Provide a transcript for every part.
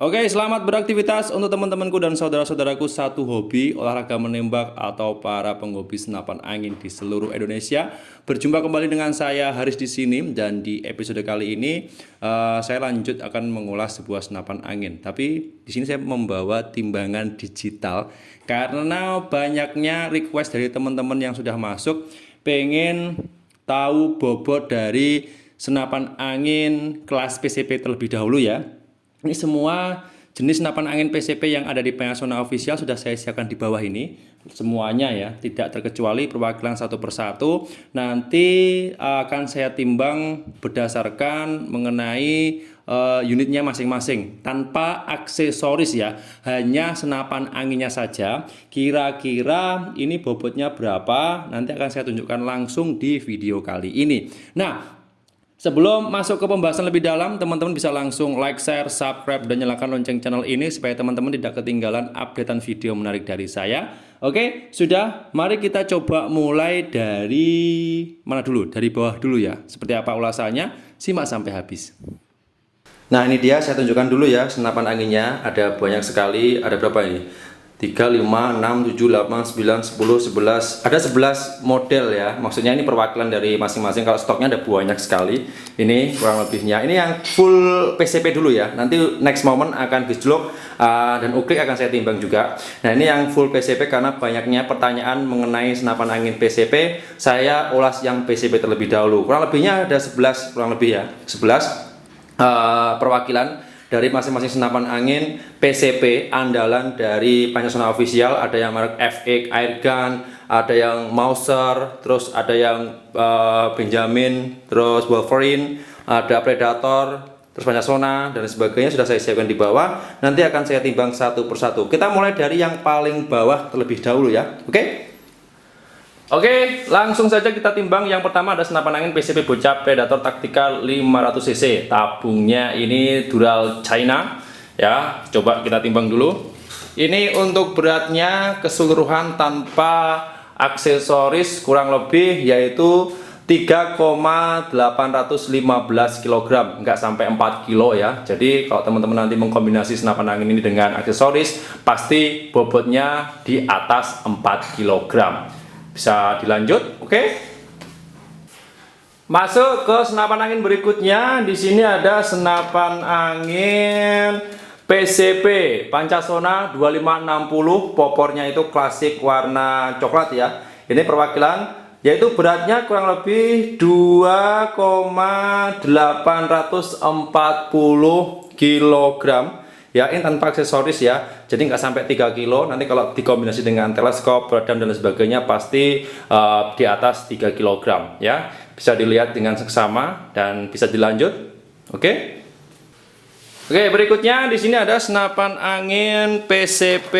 Oke, selamat beraktivitas untuk teman-temanku dan saudara-saudaraku satu hobi olahraga menembak atau para penghobi senapan angin di seluruh Indonesia. Berjumpa kembali dengan saya Haris di sini dan di episode kali ini saya lanjut akan mengulas sebuah senapan angin. Tapi di sini saya membawa timbangan digital karena banyaknya request dari teman-teman yang sudah masuk pengen tahu bobot dari senapan angin kelas PCP terlebih dahulu ya. Ini semua jenis senapan angin PCP yang ada di Panasonic Official sudah saya siapkan di bawah ini. Semuanya ya, tidak terkecuali perwakilan satu persatu. Nanti akan saya timbang berdasarkan mengenai unitnya masing-masing. Tanpa aksesoris ya, hanya senapan anginnya saja. Kira-kira ini bobotnya berapa? Nanti akan saya tunjukkan langsung di video kali ini. Nah, sebelum masuk ke pembahasan lebih dalam, teman-teman bisa langsung like, share, subscribe, dan nyalakan lonceng channel ini supaya teman-teman tidak ketinggalan updatean video menarik dari saya. Oke, sudah. Mari kita coba mulai dari mana dulu? Dari bawah dulu ya. Seperti apa ulasannya? Simak sampai habis. Nah, ini dia saya tunjukkan dulu ya senapan anginnya. Ada banyak sekali. Ada berapa ini? 3, 5, 6, 7, 8, 9, 10, 11. Ada 11 model ya. Maksudnya ini perwakilan dari masing-masing. Kalau stoknya ada banyak sekali. Ini kurang lebihnya. Ini yang full PCP dulu ya. Nanti next moment akan gejlok dan uklik akan saya timbang juga. Nah, ini yang full PCP karena banyaknya pertanyaan mengenai senapan angin PCP. Saya ulas yang PCP terlebih dahulu. Kurang lebihnya ada 11 kurang lebih ya. 11 perwakilan dari masing-masing senapan angin PCP andalan dari Panasonic Official. Ada yang merek FX Airgun, ada yang Mauser, terus ada yang Benjamin, terus Wolverine, ada Predator, terus Panasonic dan sebagainya sudah saya siapkan di bawah. Nanti akan saya timbang satu persatu. Kita mulai dari yang paling bawah terlebih dahulu ya. Oke, langsung saja kita timbang. Yang pertama ada senapan angin PCP Bocah Predator Tactical 500 cc. Tabungnya ini Dural China. Ya, coba kita timbang dulu. Ini untuk beratnya keseluruhan tanpa aksesoris kurang lebih yaitu 3,815 kg, nggak sampai 4 kilo ya. Jadi kalau teman-teman nanti mengkombinasi senapan angin ini dengan aksesoris, pasti bobotnya di atas 4 kg. Bisa dilanjut, oke? Masuk ke senapan angin berikutnya. Di sini ada senapan angin PCP Panasonic 2560, popornya itu klasik warna coklat ya. Ini perwakilan, yaitu beratnya kurang lebih 2,840 kg. Ya, ini tanpa aksesoris ya, jadi nggak sampai 3 kilo. Nanti kalau dikombinasi dengan teleskop, peredam dan sebagainya pasti di atas 3 kg ya. Bisa dilihat dengan seksama dan bisa dilanjut. Oke, berikutnya di sini ada senapan angin PCP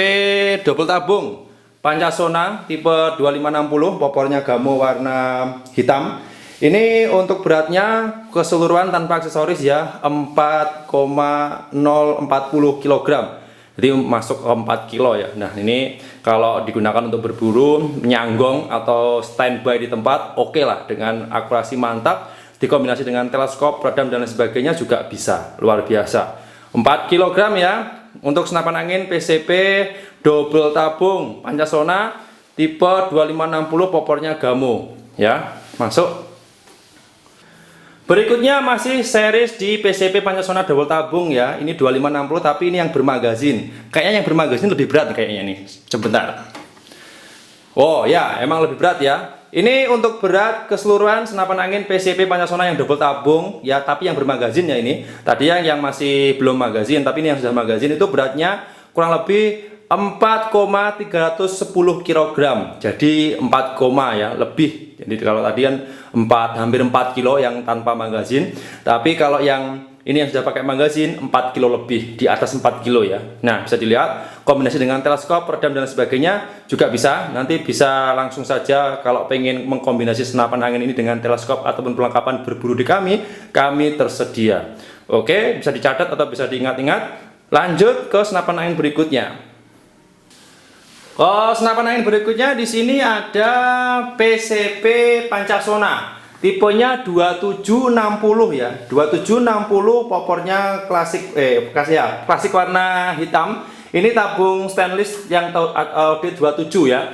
double tabung Panasonic tipe 2560, popornya gamo warna hitam. Ini untuk beratnya keseluruhan tanpa aksesoris ya 4,040 kg. Jadi masuk ke 4 kilo ya. Nah, ini kalau digunakan untuk berburu, menyanggong atau standby di tempat, oke lah, dengan akurasi mantap, dikombinasi dengan teleskop, peredam dan lain sebagainya juga bisa. Luar biasa. 4 kg ya untuk senapan angin PCP double tabung Panasonic tipe 2560, popornya gamo ya. Masuk. Berikutnya masih series di PCP Panasonic double tabung ya. Ini 2560 tapi ini yang bermagazin. Kayaknya yang bermagazin lebih berat kayaknya nih. Sebentar. Oh ya, emang lebih berat ya. Ini untuk berat keseluruhan senapan angin PCP Panasonic yang double tabung ya, tapi yang bermagazin ya ini. Tadi yang masih belum magazin, tapi ini yang sudah magazin itu beratnya kurang lebih 4,310 kg. Jadi 4, ya lebih. Jadi kalau tadi kan hampir 4 kilo yang tanpa magazin. Tapi kalau yang ini yang sudah pakai magazin 4 kilo lebih, di atas 4 kilo ya. Nah, bisa dilihat kombinasi dengan teleskop, peredam dan sebagainya juga bisa. Nanti bisa langsung saja kalau pengen mengkombinasi senapan angin ini dengan teleskop ataupun perlengkapan berburu di kami tersedia. Oke, bisa dicatat atau bisa diingat-ingat. Lanjut ke senapan angin berikutnya. Oh, senapan angin berikutnya di sini ada PCP Panasonic tipenya 2760 ya. 2760 popornya klasik klasik warna hitam. Ini tabung stainless yang D27 ya.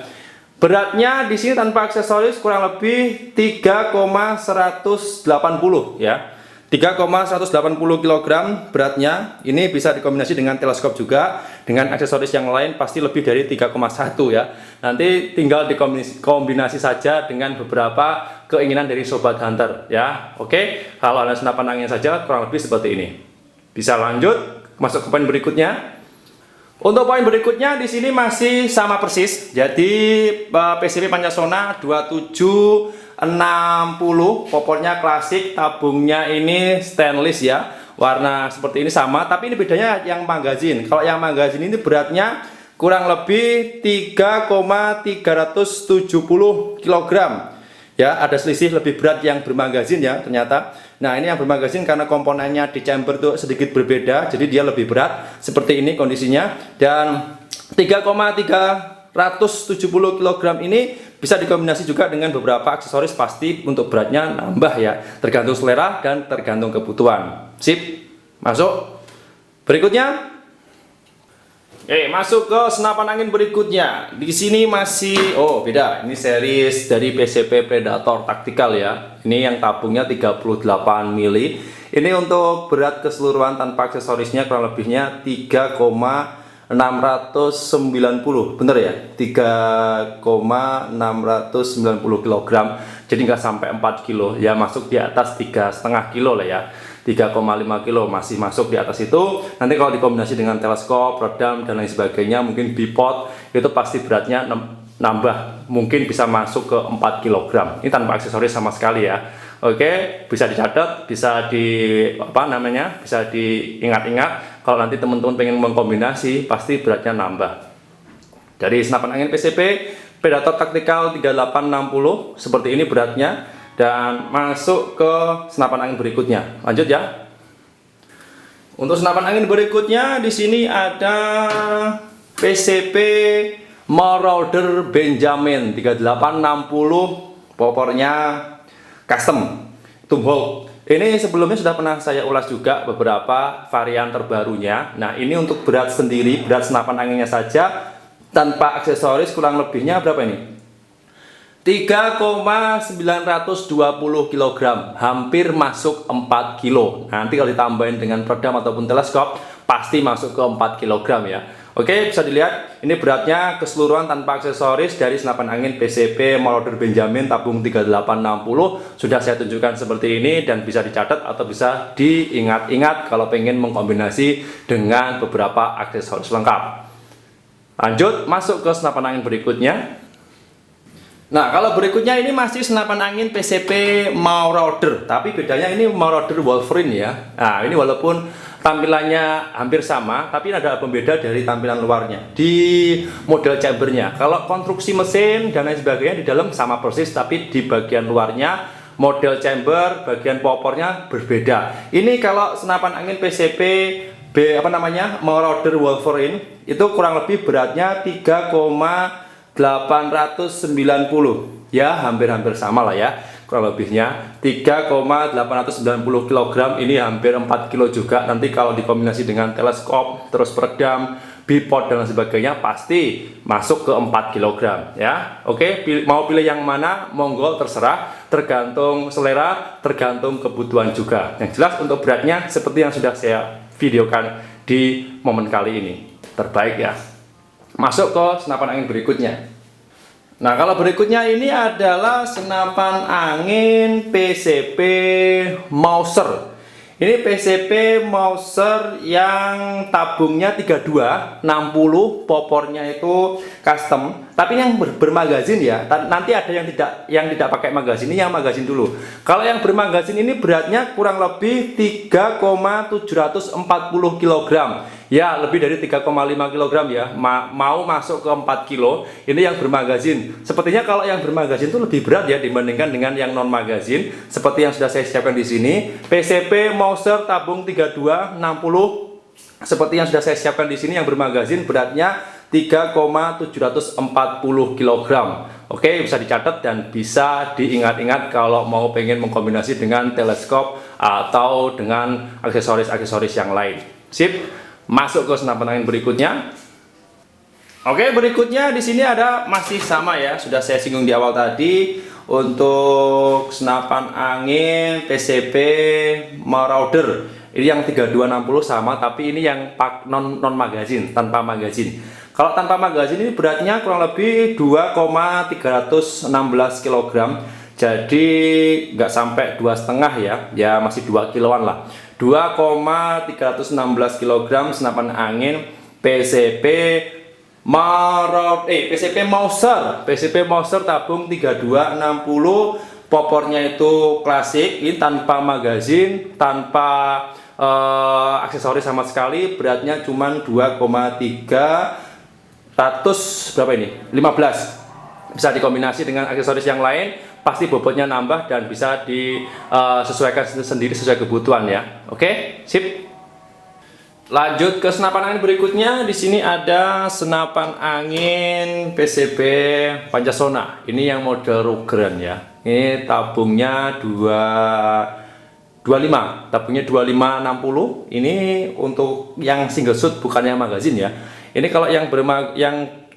Beratnya di sini tanpa aksesoris kurang lebih 3,180 ya. 3,180 kg beratnya. Ini bisa dikombinasi dengan teleskop juga. Dengan aksesoris yang lain pasti lebih dari 3,1 ya. Nanti tinggal dikombinasi saja dengan beberapa keinginan dari sobat hunter ya. Oke, kalau ada senapan angin saja kurang lebih seperti ini. Bisa lanjut masuk ke poin berikutnya. Untuk poin berikutnya di sini masih sama persis. Jadi PCP Pancasona 2760 popornya klasik, tabungnya ini stainless ya. Warna seperti ini sama, tapi ini bedanya yang magazin. Kalau yang magazin ini beratnya kurang lebih 3,370 kg. Ya, ada selisih lebih berat yang bermagazin ya ternyata. Nah, ini yang bermagazin karena komponennya di chamber tuh sedikit berbeda, jadi dia lebih berat. Seperti ini kondisinya. Dan 3,370 kg ini bisa dikombinasi juga dengan beberapa aksesoris, pasti untuk beratnya nambah ya. Tergantung selera dan tergantung kebutuhan. Sip. Masuk. Berikutnya. Masuk ke senapan angin berikutnya. Di sini masih beda. Ini series dari PCP Predator Tactical ya. Ini yang tabungnya 38 mili. Ini untuk berat keseluruhan tanpa aksesorisnya kurang lebihnya 3,690. Bener ya? 3,690 kg. Jadi nggak sampai 4 kilo. Ya masuk di atas 3,5 kilo lah ya. 3,5 kilo masih masuk di atas itu. Nanti kalau dikombinasi dengan teleskop, redam dan lain sebagainya, mungkin bipod itu pasti beratnya nambah, mungkin bisa masuk ke 4 kg. Ini tanpa aksesoris sama sekali ya. Oke, bisa dicatat, bisa bisa diingat-ingat. Kalau nanti teman-teman pengen mengkombinasi, pasti beratnya nambah. Dari senapan angin PCP Predator Tactical 3860 seperti ini beratnya. Dan masuk ke senapan angin berikutnya. Lanjut ya. Untuk senapan angin berikutnya di sini ada PCP Marauder Benjamin 3860 popornya custom Tomahawk. Ini sebelumnya sudah pernah saya ulas juga beberapa varian terbarunya. Nah, ini untuk berat sendiri, berat senapan anginnya saja tanpa aksesoris kurang lebihnya berapa ini? 3,920 kg, hampir masuk 4 kilo. Nanti kalau ditambahin dengan peredam ataupun teleskop pasti masuk ke 4 kg ya. Oke, bisa dilihat ini beratnya keseluruhan tanpa aksesoris dari senapan angin PCP Marauder Benjamin tabung 3860 sudah saya tunjukkan seperti ini, dan bisa dicatat atau bisa diingat-ingat kalau pengen mengkombinasi dengan beberapa aksesoris lengkap. Lanjut masuk ke senapan angin berikutnya. Nah, kalau berikutnya ini masih senapan angin PCP Marauder, tapi bedanya ini Marauder Wolverine ya. Nah, ini walaupun tampilannya hampir sama, tapi ada pembeda dari tampilan luarnya di model chambernya. Kalau konstruksi mesin dan lain sebagainya di dalam sama persis, tapi di bagian luarnya model chamber, bagian popornya berbeda. Ini kalau senapan angin PCP Marauder Wolverine itu kurang lebih beratnya 3,890 ya, hampir-hampir sama lah ya, kurang lebihnya 3,890 kg. Ini hampir 4 kilo juga. Nanti kalau dikombinasi dengan teleskop terus peredam, bipod dan sebagainya pasti masuk ke 4 kg ya. Oke, mau pilih yang mana monggo, terserah, tergantung selera, tergantung kebutuhan juga. Yang jelas untuk beratnya seperti yang sudah saya videokan di momen kali ini, terbaik ya. Masuk ke senapan angin berikutnya. Nah, kalau berikutnya ini adalah senapan angin PCP Mauser. Ini PCP Mauser yang tabungnya 3260, popornya itu custom, tapi yang bermagazin ya. Nanti ada yang tidak pakai magazin, ini yang magazin dulu. Kalau yang bermagazin ini beratnya kurang lebih 3,740 kg. Ya, lebih dari 3,5 kg ya. Mau masuk ke 4 kilo. Ini yang bermagazin. Sepertinya kalau yang bermagazin itu lebih berat ya dibandingkan dengan yang non magazin. Seperti yang sudah saya siapkan di sini, PCP Mauser tabung 3260. Seperti yang sudah saya siapkan di sini, yang bermagazin beratnya 3,740 kg. Oke, bisa dicatat dan bisa diingat-ingat kalau mau pengen mengkombinasi dengan teleskop atau dengan aksesoris-aksesoris yang lain. Sip, masuk ke senapan angin berikutnya. Oke, berikutnya di sini ada masih sama ya, sudah saya singgung di awal tadi untuk senapan angin PCP Marauder. Ini yang 3260 sama, tapi ini yang non magazin, tanpa magazin. Kalau tanpa magazin ini beratnya kurang lebih 2,316 kg. Jadi nggak sampai 2,5 ya, masih 2 kiloan lah. 2,316 kg senapan angin PCP PCP Mauser tabung 3260. Popornya itu klasik, ini tanpa magazin, tanpa aksesoris sama sekali. Beratnya cuma 2,315. Bisa dikombinasi dengan aksesoris yang lain, pasti bobotnya nambah dan bisa disesuaikan sendiri sesuai kebutuhan ya. Oke, sip. Lanjut ke senapan angin berikutnya. Di sini ada senapan angin PCP Pancasona. Ini yang model Rugeran ya. Ini tabungnya 25, tabungnya 2560. Ini untuk yang single shoot, bukannya magazin ya. Ini kalau yang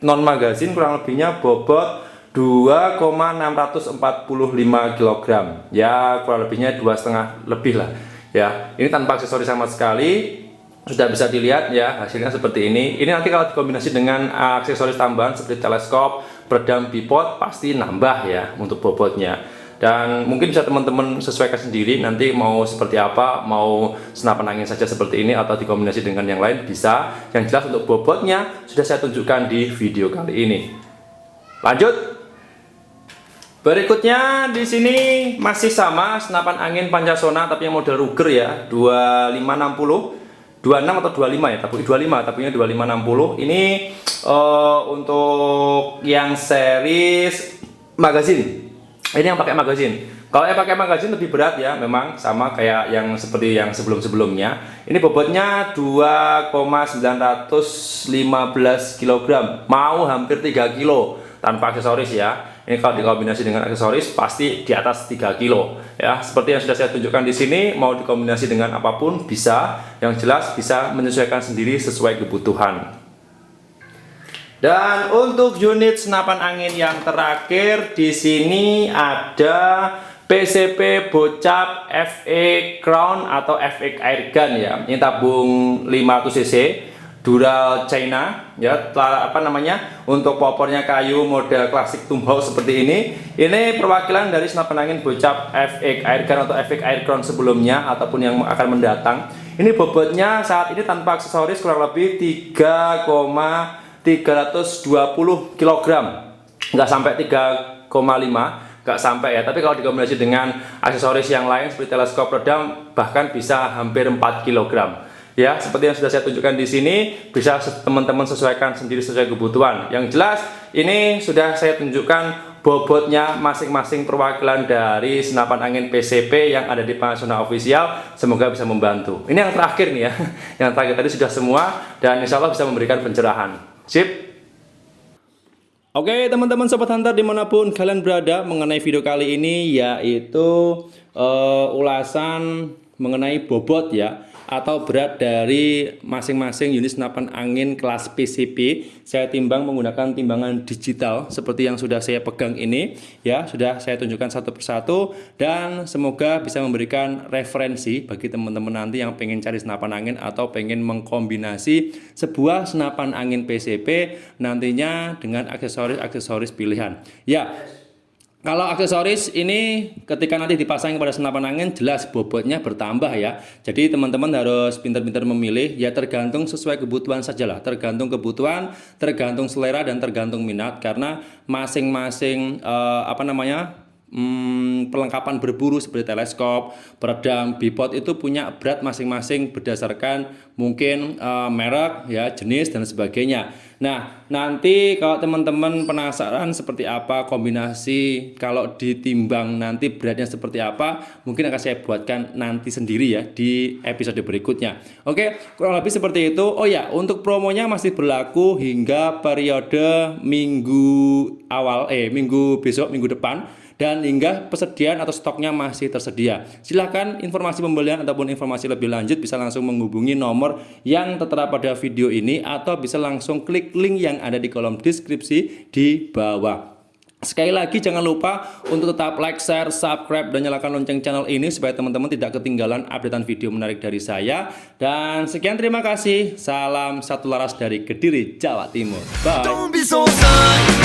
non magazin kurang lebihnya bobot 2,645 kg. Ya, kurang lebihnya 2,5 lebih lah. Ya, ini tanpa aksesoris sama sekali. Sudah bisa dilihat ya, hasilnya seperti ini. Ini nanti kalau dikombinasi dengan aksesoris tambahan seperti teleskop, peredam bipod, pasti nambah ya untuk bobotnya. Dan mungkin bisa teman-teman sesuaikan sendiri nanti mau seperti apa, mau senapan angin saja seperti ini atau dikombinasi dengan yang lain bisa. Yang jelas untuk bobotnya sudah saya tunjukkan di video kali ini. Lanjut. Berikutnya di sini masih sama senapan angin Pancasona tapi yang model Ruger ya, 2560. 26 atau 25 ya, tabung 25, tabungnya 2560. Ini untuk yang series magazin. Ini yang pakai magazin. Kalau yang pakai magazin lebih berat ya, memang sama kayak yang seperti yang sebelum-sebelumnya. Ini bobotnya 2,915 kg. Mau hampir 3 kilo tanpa aksesoris ya. Ini kalau dikombinasi dengan aksesoris pasti di atas 3 kilo ya. Seperti yang sudah saya tunjukkan di sini, mau dikombinasi dengan apapun bisa. Yang jelas bisa menyesuaikan sendiri sesuai kebutuhan. Dan untuk unit senapan angin yang terakhir di sini ada PCP Bocap FE Crown atau FE Airgun ya. Ini tabung 500 cc. Dural China ya, untuk popornya kayu model klasik Tumhouse seperti ini. Ini perwakilan dari senapan angin Bocap FE Airgun atau FE Aircrown sebelumnya ataupun yang akan mendatang. Ini bobotnya saat ini tanpa aksesoris kurang lebih 3,320 kg. Nggak sampai 3,5, nggak sampai ya. Tapi kalau dikombinasi dengan aksesoris yang lain seperti teleskop, redam, bahkan bisa hampir 4 kg. Ya, seperti yang sudah saya tunjukkan di sini, bisa teman-teman sesuaikan sendiri sesuai kebutuhan. Yang jelas, ini sudah saya tunjukkan bobotnya masing-masing perwakilan dari senapan angin PCP yang ada di Pancasona Official. Semoga bisa membantu. Ini yang terakhir nih ya. Yang terakhir tadi sudah semua dan insya Allah bisa memberikan pencerahan. Sip. Oke teman-teman Sobat Hunter dimanapun kalian berada, mengenai video kali ini yaitu ulasan mengenai bobot ya atau berat dari masing-masing unit senapan angin kelas PCP. Saya timbang menggunakan timbangan digital seperti yang sudah saya pegang ini ya, sudah saya tunjukkan satu persatu dan semoga bisa memberikan referensi bagi teman-teman nanti yang pengen cari senapan angin atau pengen mengkombinasi sebuah senapan angin PCP nantinya dengan aksesoris pilihan ya. Kalau aksesoris ini ketika nanti dipasang kepada senapan angin jelas bobotnya bertambah ya. Jadi teman-teman harus pintar-pintar memilih ya, tergantung sesuai kebutuhan sajalah. Tergantung kebutuhan, tergantung selera dan tergantung minat karena masing-masing perlengkapan berburu seperti teleskop, peredam, bipod itu punya berat masing-masing berdasarkan mungkin merek, ya, jenis dan sebagainya. Nah, nanti kalau teman-teman penasaran seperti apa kombinasi, kalau ditimbang nanti beratnya seperti apa, mungkin akan saya buatkan nanti sendiri ya di episode berikutnya. Oke, kurang lebih seperti itu. Oh ya, untuk promonya masih berlaku hingga periode minggu besok, minggu depan, dan hingga persediaan atau stoknya masih tersedia. Silahkan informasi pembelian ataupun informasi lebih lanjut bisa langsung menghubungi nomor yang tertera pada video ini atau bisa langsung klik link yang ada di kolom deskripsi di bawah. Sekali lagi jangan lupa untuk tetap like, share, subscribe, dan nyalakan lonceng channel ini supaya teman-teman tidak ketinggalan updatean video menarik dari saya. Dan sekian, terima kasih. Salam satu laras dari Kediri, Jawa Timur. Bye.